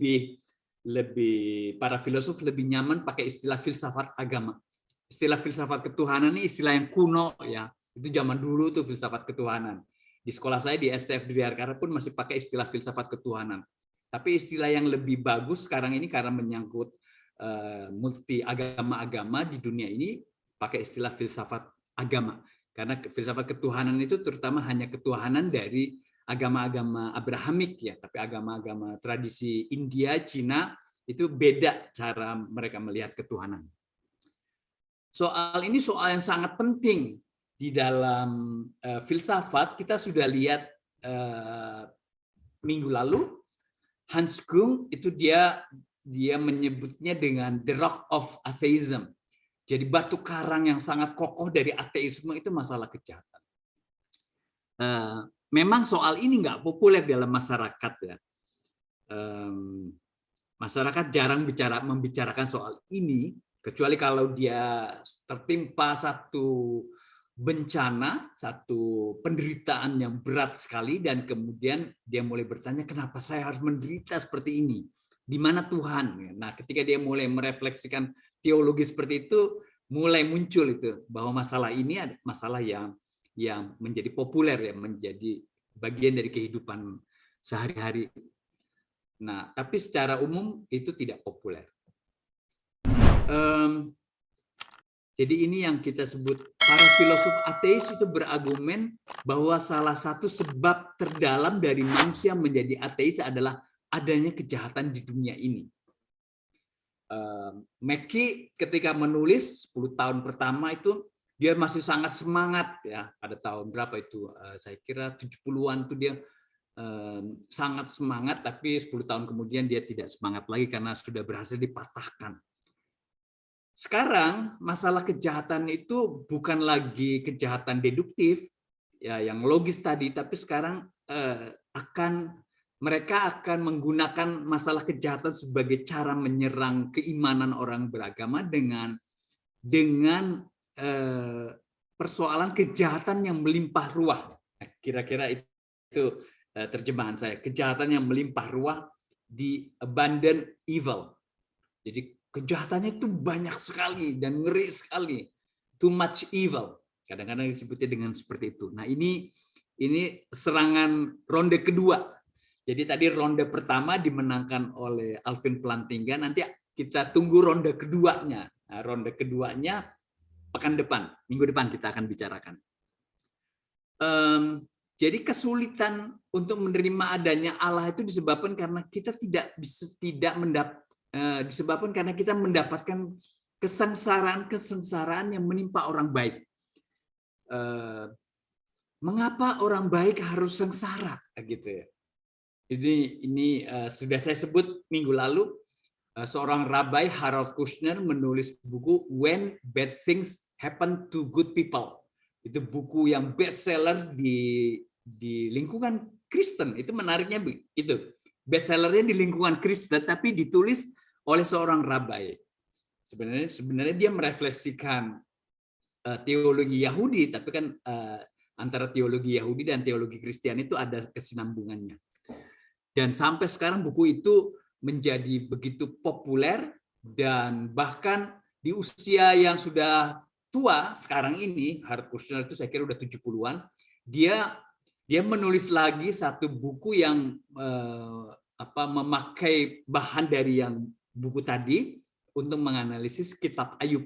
lebih para filosof lebih nyaman pakai istilah filsafat agama. Istilah filsafat ketuhanan ini istilah yang kuno, ya. Itu zaman dulu tuh filsafat ketuhanan. Di sekolah saya di STF Driarkara pun masih pakai istilah filsafat ketuhanan. Tapi istilah yang lebih bagus sekarang ini karena menyangkut multi agama-agama di dunia ini, pakai istilah filsafat agama. Karena filsafat ketuhanan itu terutama hanya ketuhanan dari agama-agama Abrahamik ya, tapi agama-agama tradisi India, Cina itu beda cara mereka melihat ketuhanan. Soal ini soal yang sangat penting di dalam filsafat. Kita sudah lihat minggu lalu, Hans Kung itu dia menyebutnya dengan the rock of atheism. Jadi batu karang yang sangat kokoh dari ateisme itu masalah kejahatan. Memang soal ini nggak populer dalam masyarakat ya. Masyarakat jarang membicarakan soal ini, kecuali kalau dia tertimpa satu bencana, satu penderitaan yang berat sekali, dan kemudian dia mulai bertanya, kenapa saya harus menderita seperti ini? Di mana Tuhan? Nah, ketika dia mulai merefleksikan teologi seperti itu, mulai muncul itu bahwa masalah ini ada masalah yang menjadi populer ya, menjadi bagian dari kehidupan sehari-hari. Nah, tapi secara umum itu tidak populer. Jadi ini yang kita sebut, para filosof ateis itu berargumen bahwa salah satu sebab terdalam dari manusia menjadi ateis adalah adanya kejahatan di dunia ini. Mackie ketika menulis 10 tahun pertama itu dia masih sangat semangat ya, pada tahun berapa itu, saya kira 70-an itu dia sangat semangat, tapi 10 tahun kemudian dia tidak semangat lagi karena sudah berhasil dipatahkan. Sekarang masalah kejahatan itu bukan lagi kejahatan deduktif ya, yang logis tadi, tapi sekarang mereka akan menggunakan masalah kejahatan sebagai cara menyerang keimanan orang beragama dengan persoalan kejahatan yang melimpah ruah. Kira-kira itu terjemahan saya. Kejahatan yang melimpah ruah, di abundant evil. Jadi kejahatannya itu banyak sekali dan ngeri sekali. Too much evil. Kadang-kadang disebutnya dengan seperti itu. Nah, ini serangan ronde kedua. Jadi tadi ronde pertama dimenangkan oleh Alvin Plantinga, nanti kita tunggu ronde keduanya. Nah, ronde keduanya pekan depan, minggu depan kita akan bicarakan. Jadi kesulitan untuk menerima adanya Allah itu disebabkan karena kita disebabkan karena kita mendapatkan kesengsaraan yang menimpa orang baik. Mengapa orang baik harus sengsara gitu ya? Ini sudah saya sebut minggu lalu, seorang rabai Harold Kushner menulis buku When Bad Things Happen to Good People. Itu buku yang bestseller di lingkungan Kristen. Itu menariknya itu. Bestsellernya di lingkungan Kristen tapi ditulis oleh seorang rabai. Sebenarnya dia merefleksikan teologi Yahudi, tapi kan antara teologi Yahudi dan teologi Kristen itu ada kesinambungannya. Dan sampai sekarang buku itu menjadi begitu populer, dan bahkan di usia yang sudah tua sekarang ini, Harold Kushner itu saya kira udah 70-an, dia menulis lagi satu buku yang memakai bahan dari yang buku tadi untuk menganalisis kitab Ayub.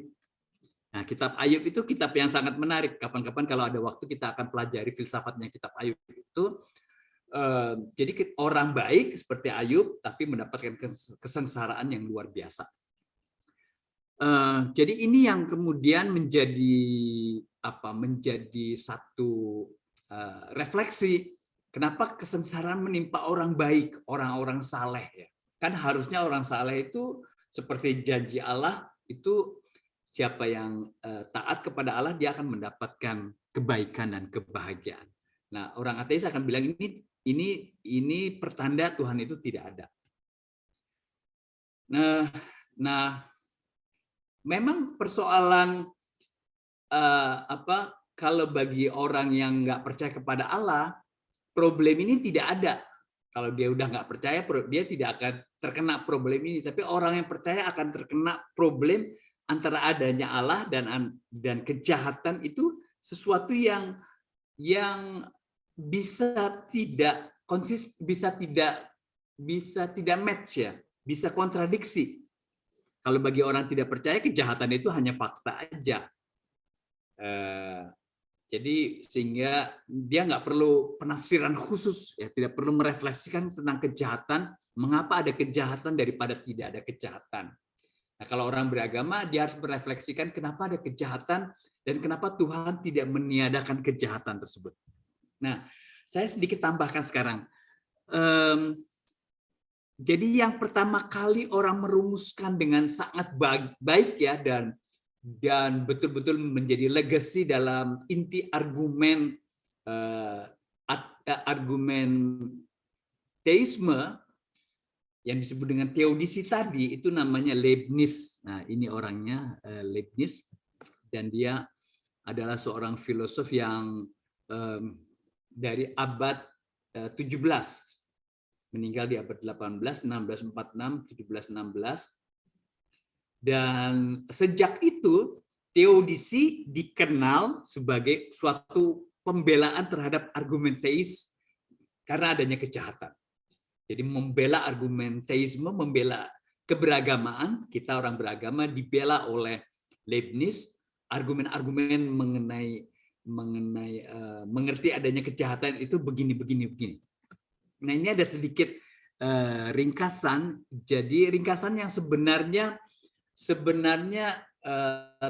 Nah, kitab Ayub itu kitab yang sangat menarik. Kapan-kapan kalau ada waktu kita akan pelajari filsafatnya kitab Ayub itu. Jadi orang baik seperti Ayub tapi mendapatkan kesengsaraan yang luar biasa. Jadi ini yang kemudian menjadi satu refleksi kenapa kesengsaraan menimpa orang baik, orang-orang saleh ya. Kan harusnya orang saleh itu seperti janji Allah itu, siapa yang taat kepada Allah dia akan mendapatkan kebaikan dan kebahagiaan. Nah, orang ateis akan bilang ini pertanda Tuhan itu tidak ada. Nah, memang persoalan kalau bagi orang yang nggak percaya kepada Allah, problem ini tidak ada. Kalau dia udah nggak percaya, dia tidak akan terkena problem ini. Tapi orang yang percaya akan terkena problem antara adanya Allah dan kejahatan itu sesuatu yang bisa tidak match ya, bisa kontradiksi. Kalau bagi orang tidak percaya, kejahatan itu hanya fakta aja. Jadi sehingga dia nggak perlu penafsiran khusus, ya, tidak perlu merefleksikan tentang kejahatan, mengapa ada kejahatan daripada tidak ada kejahatan. Nah, kalau orang beragama, dia harus merefleksikan kenapa ada kejahatan dan kenapa Tuhan tidak meniadakan kejahatan tersebut. Nah, saya sedikit tambahkan sekarang. Jadi yang pertama kali orang merumuskan dengan sangat baik ya, dan betul-betul menjadi legacy dalam inti argumen argumen teisme yang disebut dengan teodisi tadi, itu namanya Leibniz. Nah, ini orangnya Leibniz, dan dia adalah seorang filosof yang dari abad 17, meninggal di abad 18, 1646, 1716. Dan sejak itu teodisi dikenal sebagai suatu pembelaan terhadap argumen teis karena adanya kejahatan. Jadi membela argumen teisme, membela keberagamaan, kita orang beragama dibela oleh Leibniz, argumen-argumen mengenai mengerti adanya kejahatan itu begini. Nah, ini ada sedikit ringkasan. Jadi ringkasan yang sebenarnya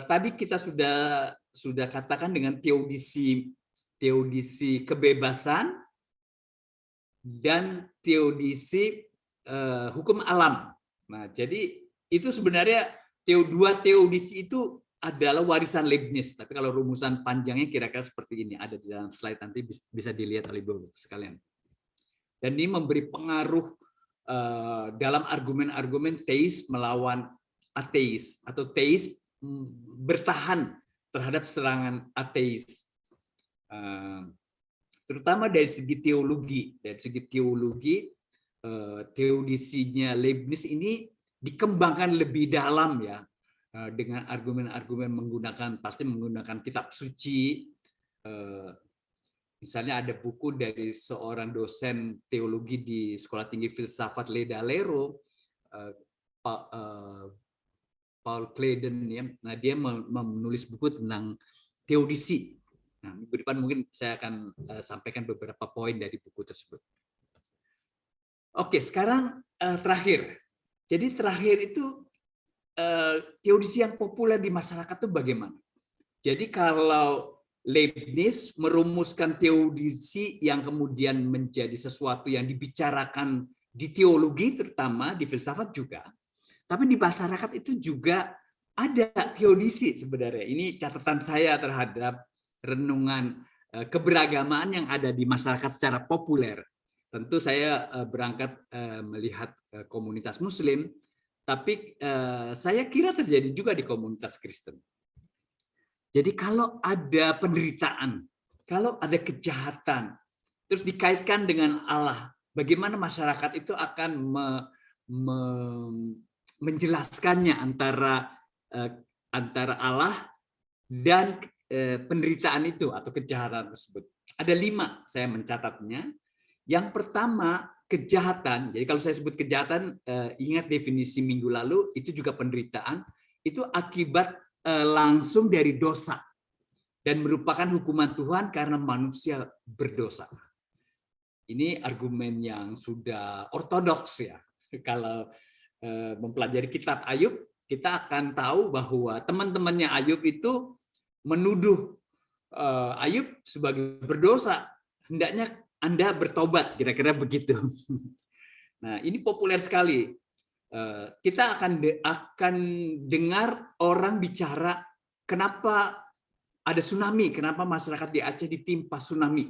tadi kita sudah katakan dengan teodisi kebebasan dan teodisi hukum alam. Nah, jadi itu sebenarnya dua teodisi itu adalah warisan Leibniz. Tapi kalau rumusan panjangnya kira-kira seperti ini, ada di dalam slide, nanti bisa dilihat oleh Bapak sekalian. Dan ini memberi pengaruh dalam argumen-argumen teis melawan ateis, atau teis bertahan terhadap serangan ateis. Terutama dari segi teologi. Dari segi teologi, teodisinya Leibniz ini dikembangkan lebih dalam ya, dengan argumen-argumen pasti menggunakan kitab suci. Misalnya ada buku dari seorang dosen teologi di Sekolah Tinggi Filsafat Ledalero, Paul Claydon, ya. Nah, dia menulis buku tentang teodisi. Nah, minggu depan mungkin saya akan sampaikan beberapa poin dari buku tersebut. Oke, sekarang terakhir. Jadi terakhir itu teodisi yang populer di masyarakat itu bagaimana? Jadi kalau Leibniz merumuskan teodisi yang kemudian menjadi sesuatu yang dibicarakan di teologi, terutama di filsafat juga, tapi di masyarakat itu juga ada teodisi sebenarnya. Ini catatan saya terhadap renungan keberagamaan yang ada di masyarakat secara populer. Tentu saya berangkat melihat komunitas Muslim, tapi saya kira terjadi juga di komunitas Kristen. Jadi kalau ada penderitaan, kalau ada kejahatan, terus dikaitkan dengan Allah, bagaimana masyarakat itu akan menjelaskannya antara Allah dan penderitaan itu atau kejahatan tersebut. Ada 5 saya mencatatnya. Yang pertama, kejahatan. Jadi kalau saya sebut kejahatan, ingat definisi minggu lalu, itu juga penderitaan. Itu akibat langsung dari dosa dan merupakan hukuman Tuhan karena manusia berdosa. Ini argumen yang sudah ortodoks ya. Kalau mempelajari kitab Ayub, kita akan tahu bahwa teman-temannya Ayub itu menuduh Ayub sebagai berdosa. Hendaknya Anda bertobat, kira-kira begitu. Nah, ini populer sekali. Kita akan dengar orang bicara kenapa ada tsunami, kenapa masyarakat di Aceh ditimpa tsunami.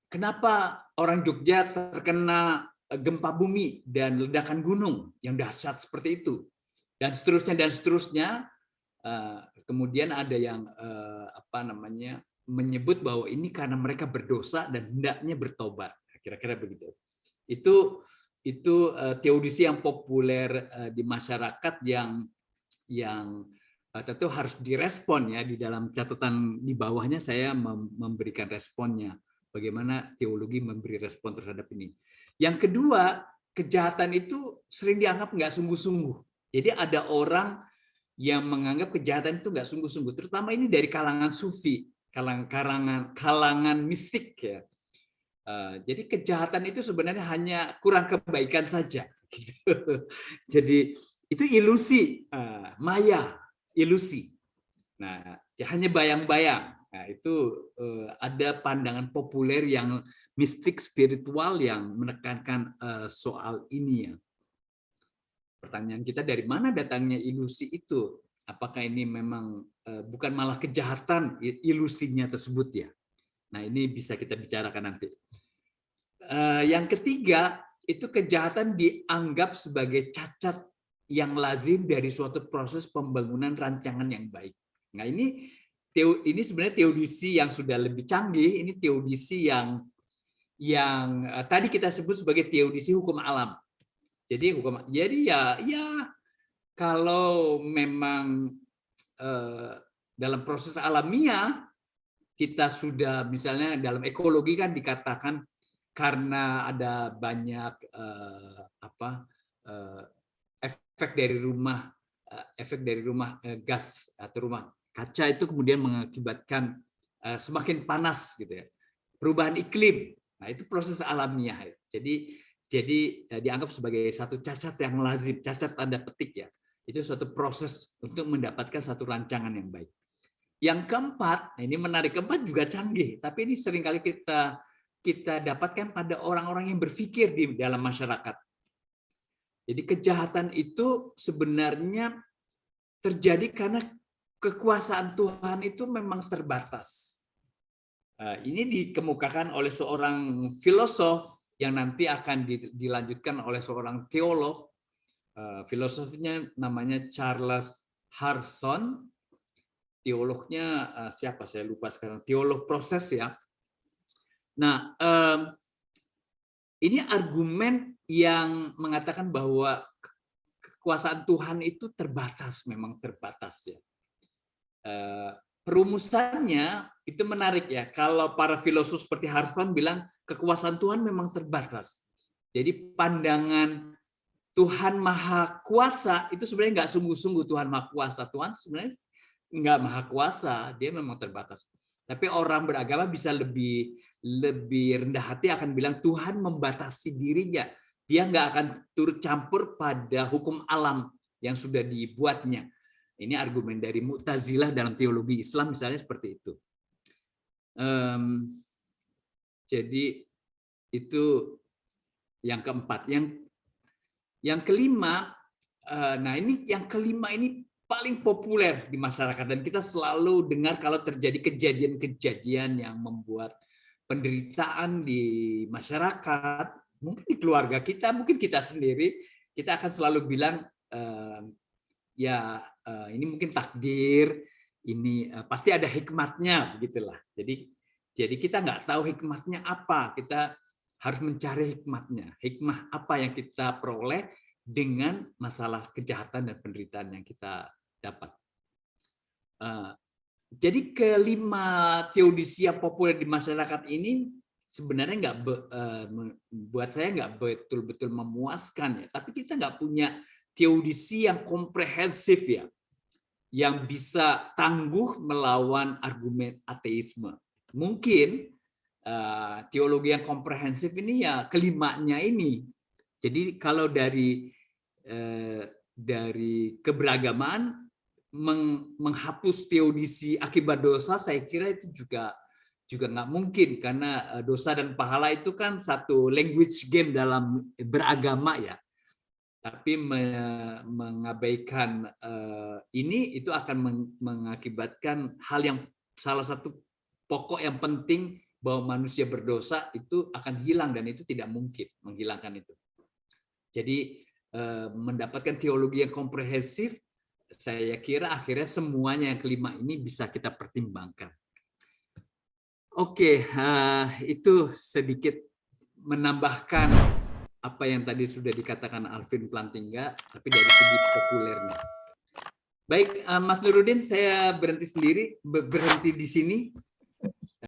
Kenapa orang Jogja terkena gempa bumi dan ledakan gunung yang dahsyat seperti itu, dan seterusnya. Kemudian ada yang menyebut bahwa ini karena mereka berdosa dan hendaknya bertobat, kira-kira begitu. Itu teodisi yang populer di masyarakat yang tentu harus direspon ya. Di dalam catatan di bawahnya saya memberikan responnya, bagaimana teologi memberi respon terhadap ini. Yang kedua, kejahatan itu sering dianggap nggak sungguh-sungguh. Jadi ada orang yang menganggap kejahatan itu nggak sungguh-sungguh, terutama ini dari kalangan sufi, kalangan mistik ya. Jadi kejahatan itu sebenarnya hanya kurang kebaikan saja. Gitu. Jadi itu ilusi, maya, ilusi. Nah, hanya bayang-bayang. Nah, itu ada pandangan populer yang mistik spiritual yang menekankan soal ini ya. Pertanyaan kita, dari mana datangnya ilusi itu? Apakah ini memang bukan malah kejahatan ilusinya tersebut ya? Nah, ini bisa kita bicarakan nanti. Yang ketiga, itu kejahatan dianggap sebagai cacat yang lazim dari suatu proses pembangunan rancangan yang baik. Nah, ini sebenarnya teodisi yang sudah lebih canggih. Ini teodisi yang tadi kita sebut sebagai teodisi hukum alam. Jadi ya kalau memang dalam proses alamiah kita sudah, misalnya dalam ekologi kan dikatakan karena ada banyak efek dari rumah gas atau rumah kaca itu kemudian mengakibatkan semakin panas gitu ya, perubahan iklim. Nah, itu proses alamiah. Jadi dianggap sebagai satu cacat yang lazim, cacat tanda petik ya. Itu suatu proses untuk mendapatkan satu rancangan yang baik. Yang keempat, ini menarik, keempat juga canggih, tapi ini seringkali kita dapatkan pada orang-orang yang berpikir di dalam masyarakat. Jadi kejahatan itu sebenarnya terjadi karena kekuasaan Tuhan itu memang terbatas. Ini dikemukakan oleh seorang filosof yang nanti akan dilanjutkan oleh seorang teolog. Filosofnya namanya Charles Harrison. Teolognya siapa? Saya lupa sekarang. Teolog proses ya. Nah, ini argumen yang mengatakan bahwa kekuasaan Tuhan itu terbatas, memang terbatas ya. Perumusannya itu menarik ya. Kalau para filosof seperti Harrison bilang kekuasaan Tuhan memang terbatas. Jadi pandangan Tuhan Maha Kuasa itu sebenarnya nggak sungguh-sungguh Tuhan Maha Kuasa. Tuhan sebenarnya nggak Maha Kuasa, dia memang terbatas. Tapi orang beragama bisa lebih rendah hati akan bilang Tuhan membatasi dirinya. Dia nggak akan turut campur pada hukum alam yang sudah dibuatnya. Ini argumen dari Mu'tazilah dalam teologi Islam misalnya seperti itu. Jadi itu yang keempat. Yang kelima, nah ini yang kelima ini paling populer di masyarakat dan kita selalu dengar kalau terjadi kejadian-kejadian yang membuat penderitaan di masyarakat, mungkin di keluarga kita, mungkin kita sendiri, kita akan selalu bilang ini mungkin takdir, ini pasti ada hikmatnya, begitulah. Jadi kita nggak tahu hikmatnya apa, kita harus mencari hikmatnya. Hikmah apa yang kita peroleh dengan masalah kejahatan dan penderitaan yang kita dapat. Jadi kelima teodisi yang populer di masyarakat ini sebenarnya buat saya nggak betul-betul memuaskan ya. Tapi kita nggak punya teodisi yang komprehensif ya, yang bisa tangguh melawan argumen ateisme. Mungkin teologi yang komprehensif ini ya kelimanya ini. Jadi kalau dari keberagaman menghapus teodisi akibat dosa, saya kira itu juga nggak mungkin, karena dosa dan pahala itu kan satu language game dalam beragama ya. Tapi mengabaikan ini itu akan mengakibatkan hal yang salah satu pokok yang penting, bahwa manusia berdosa itu akan hilang, dan itu tidak mungkin menghilangkan itu. Jadi mendapatkan teologi yang komprehensif, saya kira akhirnya semuanya yang kelima ini bisa kita pertimbangkan. Oke, itu sedikit menambahkan apa yang tadi sudah dikatakan Alvin Plantinga, tapi dari segi populernya. Baik, Mas Nurudin, saya berhenti di sini.